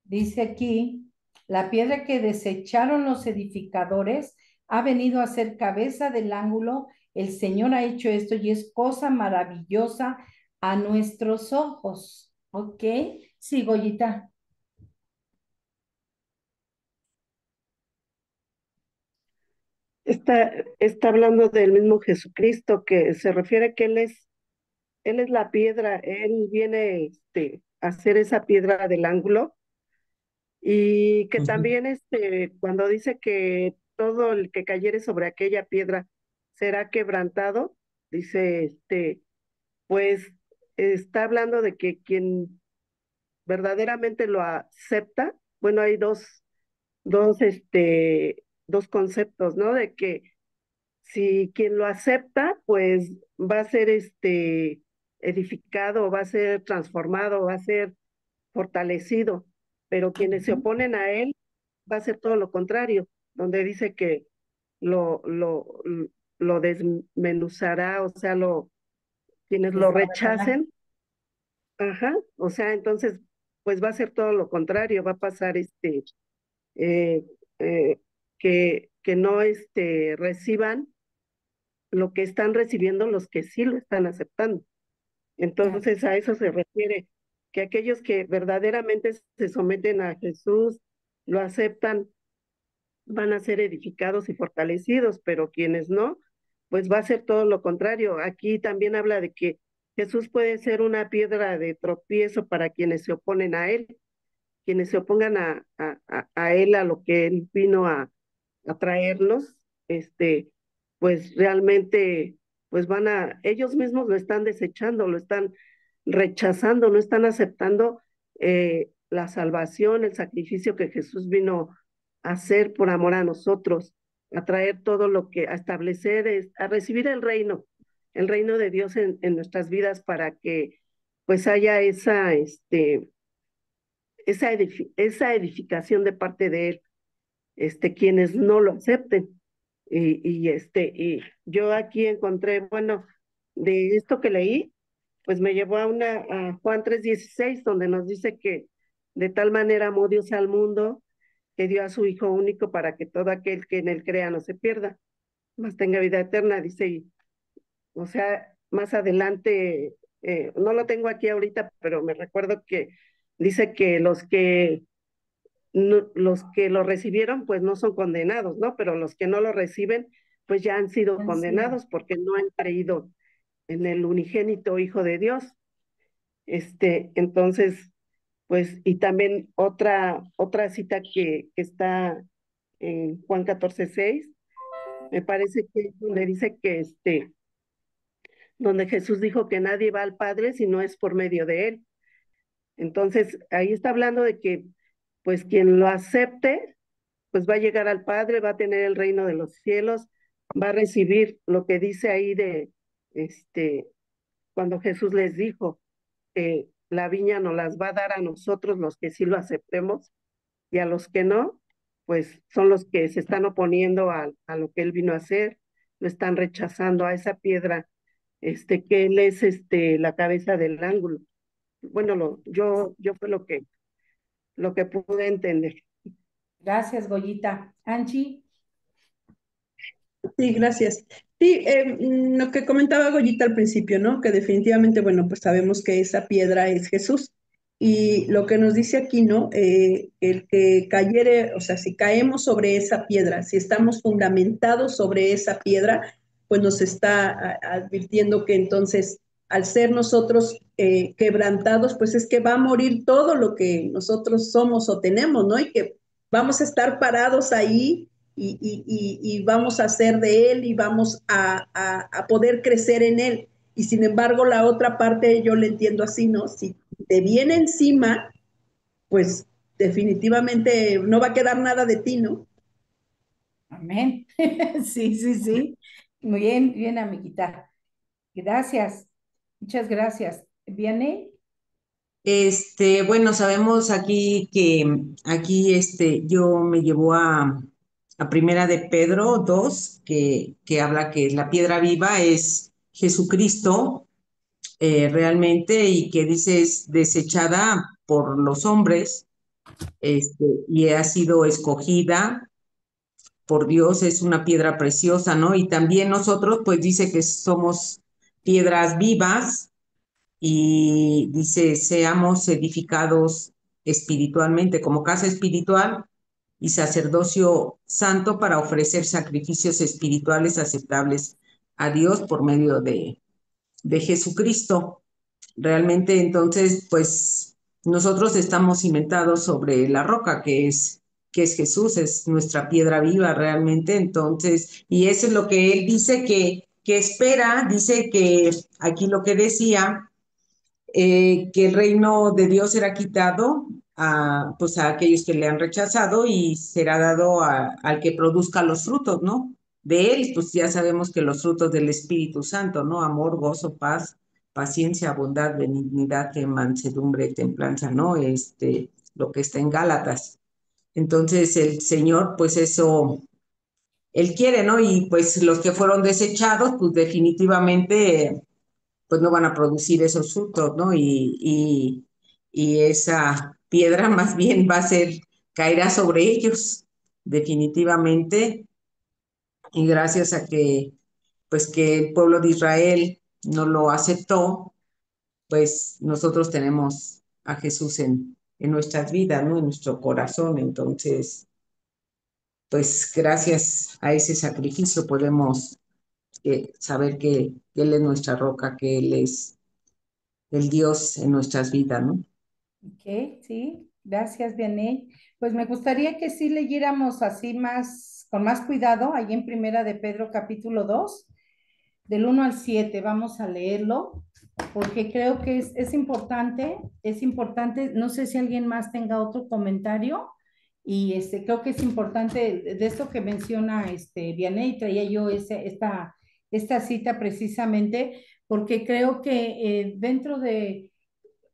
Dice aquí, la piedra que desecharon los edificadores ha venido a ser cabeza del ángulo. El Señor ha hecho esto y es cosa maravillosa a nuestros ojos. ¿Ok? Sí, Goyita. Está hablando del mismo Jesucristo, que se refiere que Él es la piedra, Él viene a ser esa piedra del ángulo, y que Ujú. también cuando dice que todo el que cayere sobre aquella piedra será quebrantado, dice, pues está hablando de que quien verdaderamente lo acepta, bueno, hay dos, dos conceptos, ¿no? De que si quien lo acepta, pues va a ser edificado, va a ser transformado, va a ser fortalecido, pero quienes se oponen a él va a ser todo lo contrario, donde dice que lo, lo, lo desmenuzará, o sea, quienes lo Desbaratará. rechacen, ajá, o sea, entonces, pues va a ser todo lo contrario, va a pasar eh, eh, que no reciban lo que están recibiendo los que sí lo están aceptando. Entonces a eso se refiere, que aquellos que verdaderamente se someten a Jesús, lo aceptan, van a ser edificados y fortalecidos, pero quienes no, pues va a ser todo lo contrario. Aquí también habla de que Jesús puede ser una piedra de tropiezo para quienes se oponen a él, quienes se opongan a él, a lo que él vino a traernos, pues realmente, pues ellos mismos lo están desechando, lo están rechazando, no están aceptando la salvación, el sacrificio que Jesús vino a hacer por amor a nosotros, a traer todo lo que, a establecer, a recibir el reino de Dios en nuestras vidas para que pues haya esa edificación de parte de Él, quienes no lo acepten. Y yo aquí encontré, bueno, de esto que leí, pues me llevó a Juan 3:16, donde nos dice que de tal manera amó Dios al mundo, que dio a su Hijo único para que todo aquel que en él crea no se pierda, mas tenga vida eterna, dice, o sea, más adelante, no lo tengo aquí ahorita, pero me recuerdo que dice que los que lo recibieron, pues no son condenados, ¿no? Pero los que no lo reciben, pues ya han sido Han sido. condenados porque no han creído en el unigénito Hijo de Dios. Entonces, pues, y también otra cita que está en Juan 14:6, me parece que es donde dice que donde Jesús dijo que nadie va al Padre si no es por medio de él. Entonces, ahí está hablando de que, pues, quien lo acepte, pues va a llegar al Padre, va a tener el reino de los cielos, va a recibir lo que dice ahí este, cuando Jesús les dijo que la viña nos las va a dar a nosotros los que sí lo aceptemos, y a los que no, pues son los que se están oponiendo a lo que él vino a hacer, lo están rechazando a esa piedra, que él es la cabeza del ángulo. Bueno, yo fue lo que pude entender. Gracias, Goyita. Anchi. Sí, gracias. Sí, lo que comentaba Goyita al principio, ¿no? Que definitivamente, bueno, pues sabemos que esa piedra es Jesús. Y lo que nos dice aquí, ¿no? El que cayere, o sea, si caemos sobre esa piedra, si estamos fundamentados sobre esa piedra, pues nos está advirtiendo que entonces, al ser nosotros quebrantados, pues es que va a morir todo lo que nosotros somos o tenemos, ¿no? Y que vamos a estar parados ahí y vamos a hacer de él y vamos a poder crecer en él. Y sin embargo, la otra parte yo le entiendo así, ¿no? Si te viene encima, pues definitivamente no va a quedar nada de ti, ¿no? Amén. Sí, sí, sí. Muy bien, bien, amiguita. Gracias. Muchas gracias. ¿Viene? Bueno, sabemos aquí que aquí yo me llevo a Primera de Pedro 2, que habla que la piedra viva es Jesucristo, realmente, y que dice es desechada por los hombres, y ha sido escogida por Dios, es una piedra preciosa, ¿no? Y también nosotros, pues dice que somos piedras vivas y dice, seamos edificados espiritualmente como casa espiritual y sacerdocio santo para ofrecer sacrificios espirituales aceptables a Dios por medio de Jesucristo. Realmente entonces, pues nosotros estamos cimentados sobre la roca que es Jesús, es nuestra piedra viva realmente. Entonces, y eso es lo que él dice que espera, dice que aquí lo que decía, que el reino de Dios será quitado pues a aquellos que le han rechazado y será dado al que produzca los frutos, ¿no? De él, pues ya sabemos que los frutos del Espíritu Santo, ¿no? Amor, gozo, paz, paciencia, bondad, benignidad, mansedumbre, templanza, ¿no? Lo que está en Gálatas. Entonces el Señor, pues eso, Él quiere, ¿no? Y pues los que fueron desechados, pues definitivamente pues no van a producir esos frutos, ¿no? Y esa piedra más bien va a ser, caerá sobre ellos, definitivamente, y gracias a que, pues que el pueblo de Israel no lo aceptó, pues nosotros tenemos a Jesús en nuestras vidas, ¿no? En nuestro corazón, entonces, pues gracias a ese sacrificio podemos saber que Él es nuestra roca, que Él es del Dios en nuestras vidas, ¿no? Ok, sí, gracias, Vianey. Pues me gustaría que sí leyéramos así más, con más cuidado, ahí en Primera de Pedro capítulo 2 del 1 al 7. Vamos a leerlo, porque creo que es importante, no sé si alguien más tenga otro comentario, y creo que es importante de esto que menciona Vianey, traía yo esta cita precisamente, porque creo que dentro de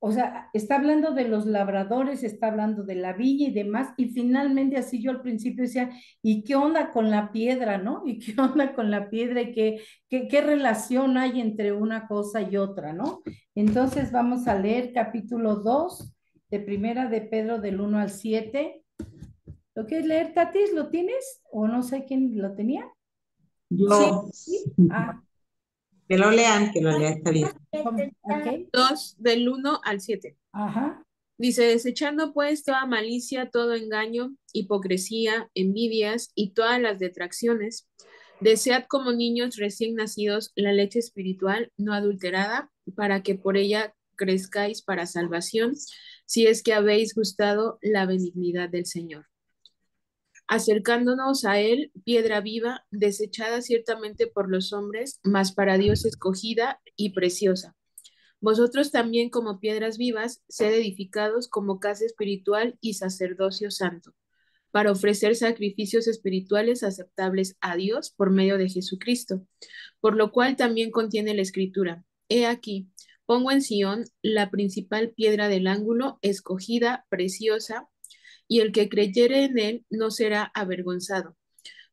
o sea, está hablando de los labradores, está hablando de la viña y demás, y finalmente así yo al principio decía, ¿y qué onda con la piedra, no? ¿Y qué onda con la piedra y qué relación hay entre una cosa y otra, no? Entonces vamos a leer capítulo 2 de Primera de Pedro del 1 al 7. ¿Lo quieres leer, Tatis? ¿Lo tienes? ¿O no sé quién lo tenía? Sí, Yo, ¿Sí? Ah, que lo lean, está bien. ok. 2 del 1 al 7. Ajá. Dice, desechando pues toda malicia, todo engaño, hipocresía, envidias y todas las detracciones, desead como niños recién nacidos la leche espiritual no adulterada, para que por ella crezcáis para salvación, si es que habéis gustado la benignidad del Señor. Acercándonos a él, piedra viva, desechada ciertamente por los hombres, mas para Dios escogida y preciosa. Vosotros también como piedras vivas, sed edificados como casa espiritual y sacerdocio santo, para ofrecer sacrificios espirituales aceptables a Dios por medio de Jesucristo, por lo cual también contiene la escritura. He aquí, pongo en Sión la principal piedra del ángulo, escogida, preciosa, y el que creyere en él no será avergonzado.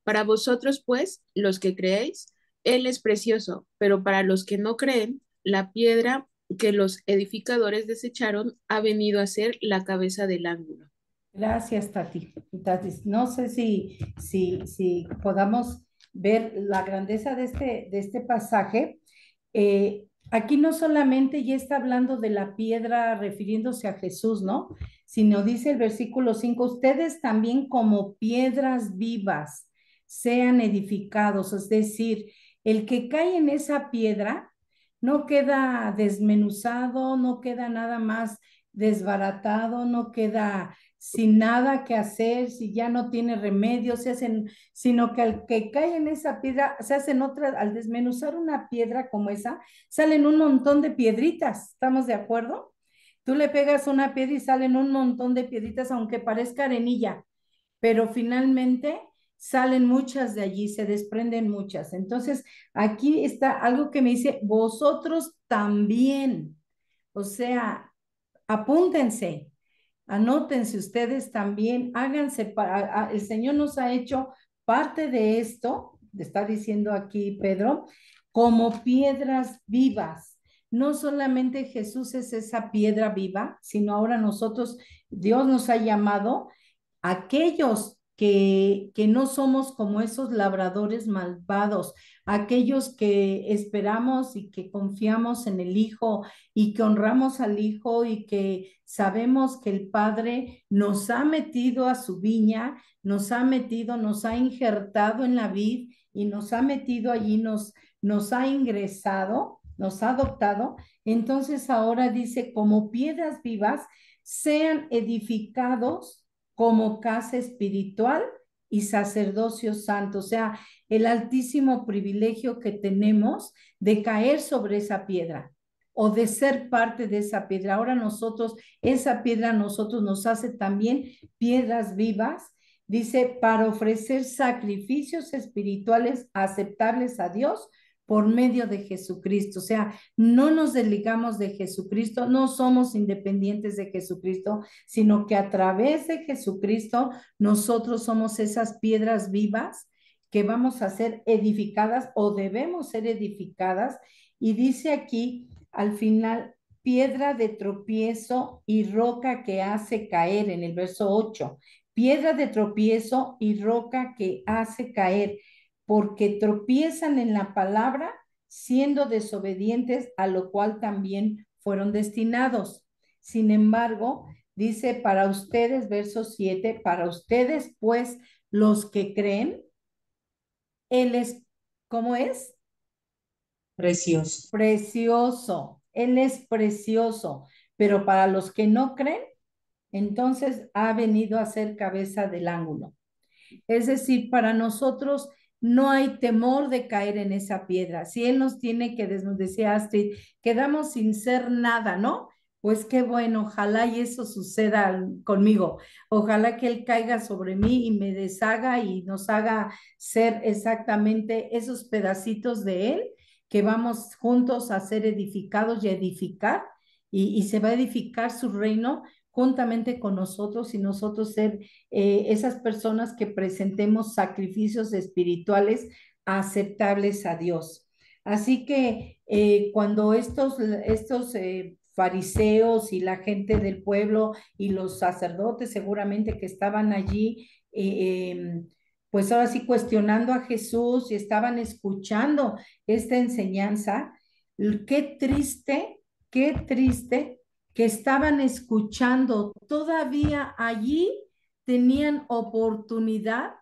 Para vosotros, pues, los que creéis, él es precioso, pero para los que no creen, la piedra que los edificadores desecharon ha venido a ser la cabeza del ángulo. Gracias, Tati. Tati, no sé si podamos ver la grandeza de este pasaje. Aquí no solamente ya está hablando de la piedra refiriéndose a Jesús, ¿no? Sino dice el versículo 5: ustedes también como piedras vivas sean edificados, es decir, el que cae en esa piedra no queda desmenuzado, no queda nada más desbaratado, no queda sin nada que hacer, si ya no tiene remedio, sino que al que cae en esa piedra, se hacen otras, al desmenuzar una piedra como esa, salen un montón de piedritas, ¿estamos de acuerdo? Tú le pegas una piedra y salen un montón de piedritas, aunque parezca arenilla, pero finalmente salen muchas de allí, se desprenden muchas. Entonces, aquí está algo que me dice, vosotros también, o sea, apúntense, anótense ustedes también, háganse, el Señor nos ha hecho parte de esto, está diciendo aquí Pedro, como piedras vivas. No solamente Jesús es esa piedra viva, sino ahora nosotros, Dios nos ha llamado aquellos que no somos como esos labradores malvados, aquellos que esperamos y que confiamos en el Hijo y que honramos al Hijo y que sabemos que el Padre nos ha metido a su viña, nos ha metido, nos ha injertado en la vid y nos ha metido allí, nos ha ingresado, nos ha adoptado. Entonces ahora dice, como piedras vivas, sean edificados como casa espiritual y sacerdocio santo, o sea, el altísimo privilegio que tenemos de caer sobre esa piedra o de ser parte de esa piedra. Ahora nosotros, esa piedra a nosotros nos hace también piedras vivas, dice, para ofrecer sacrificios espirituales aceptables a Dios por medio de Jesucristo. O sea, no nos desligamos de Jesucristo, no somos independientes de Jesucristo, sino que a través de Jesucristo nosotros somos esas piedras vivas que vamos a ser edificadas o debemos ser edificadas. Y dice aquí al final, piedra de tropiezo y roca que hace caer en el verso 8. Piedra de tropiezo y roca que hace caer, porque tropiezan en la palabra, siendo desobedientes, a lo cual también fueron destinados. Sin embargo, dice para ustedes, verso 7, para ustedes, pues, los que creen, Él es, ¿cómo es? Precioso. Precioso. Él es precioso, pero para los que no creen, entonces ha venido a ser cabeza del ángulo. Es decir, para nosotros no hay temor de caer en esa piedra. Si Él nos tiene que, nos decía Astrid, quedamos sin ser nada, ¿no? Pues qué bueno, ojalá y eso suceda conmigo. Ojalá que Él caiga sobre mí y me deshaga y nos haga ser exactamente esos pedacitos de Él que vamos juntos a ser edificados y edificar, y se va a edificar su reino juntamente con nosotros, y nosotros ser esas personas que presentemos sacrificios espirituales aceptables a Dios. Así que cuando estos fariseos y la gente del pueblo y los sacerdotes seguramente que estaban allí, pues ahora sí cuestionando a Jesús y estaban escuchando esta enseñanza, qué triste que estaban escuchando todavía allí, tenían oportunidad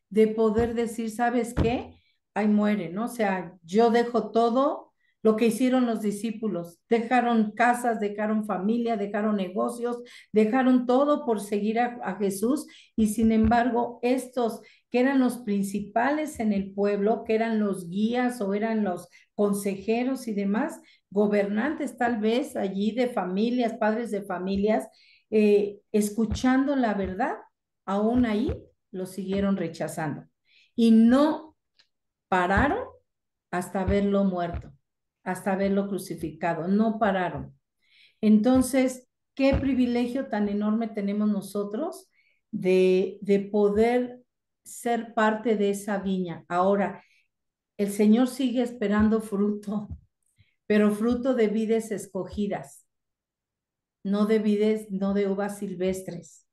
de poder decir, ¿sabes qué? Ahí muere, ¿no? O sea, yo dejo todo lo que hicieron los discípulos. Dejaron casas, dejaron familia, dejaron negocios, dejaron todo por seguir a Jesús. Y sin embargo, estos que eran los principales en el pueblo, que eran los guías o eran los consejeros y demás, gobernantes tal vez allí de familias, padres de familias, escuchando la verdad, aún ahí lo siguieron rechazando. Y no pararon hasta verlo muerto, hasta verlo crucificado, no pararon. Entonces, qué privilegio tan enorme tenemos nosotros de poder ser parte de esa viña. Ahora, el Señor sigue esperando fruto, pero fruto de vides escogidas, no de vides, no de uvas silvestres.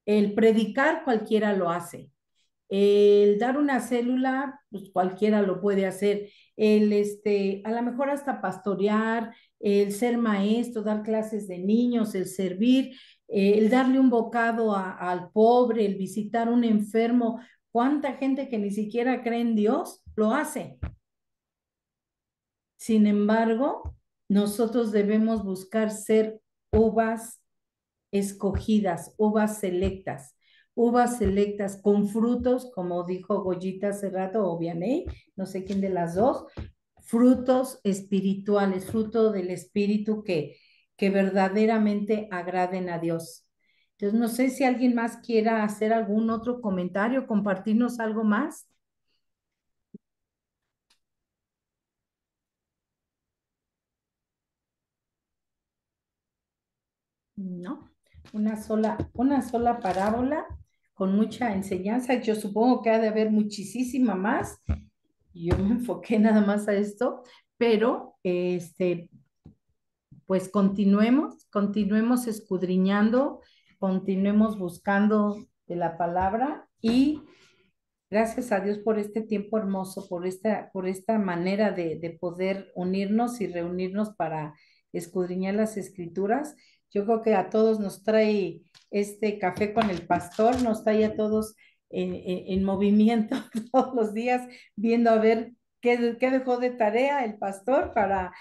El predicar cualquiera lo hace. El dar una célula, pues cualquiera lo puede hacer. A lo mejor hasta pastorear, el ser maestro, dar clases de niños, el servir, el darle un bocado al pobre, el visitar a un enfermo. ¿Cuánta gente que ni siquiera cree en Dios lo hace? Sin embargo, nosotros debemos buscar ser uvas escogidas, uvas selectas con frutos, como dijo Goyita hace rato, o Vianey, no sé quién de las dos, frutos espirituales, fruto del espíritu que verdaderamente agraden a Dios. Entonces, no sé si alguien más quiera hacer algún otro comentario, compartirnos algo más. No, una sola parábola con mucha enseñanza. Yo supongo que ha de haber muchísima más. Yo me enfoqué nada más a esto, pero pues continuemos escudriñando, continuemos buscando de la palabra, y gracias a Dios por este tiempo hermoso, por esta manera de poder unirnos y reunirnos para escudriñar las escrituras. Yo creo que a todos nos trae este café con el pastor, nos trae a todos en movimiento todos los días, viendo a ver qué dejó de tarea el pastor para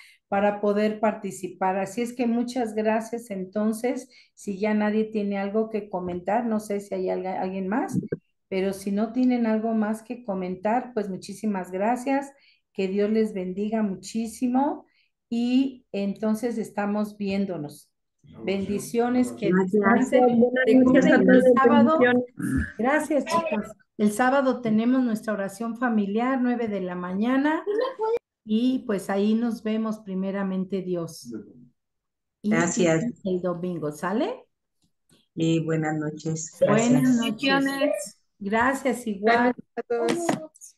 poder participar. Así es que muchas gracias. Entonces, si ya nadie tiene algo que comentar, no sé si hay alguien más. Pero si no tienen algo más que comentar, pues muchísimas gracias. Que Dios les bendiga muchísimo. Y entonces estamos viéndonos. Bendiciones, que descansen. Recuerden que el sábado, gracias chicos, el sábado tenemos nuestra oración familiar, 9 de la mañana. Y pues ahí nos vemos primeramente Dios. Y Gracias el domingo, ¿sale? y buenas noches. Buenas Gracias. noches. Gracias igual. A todos.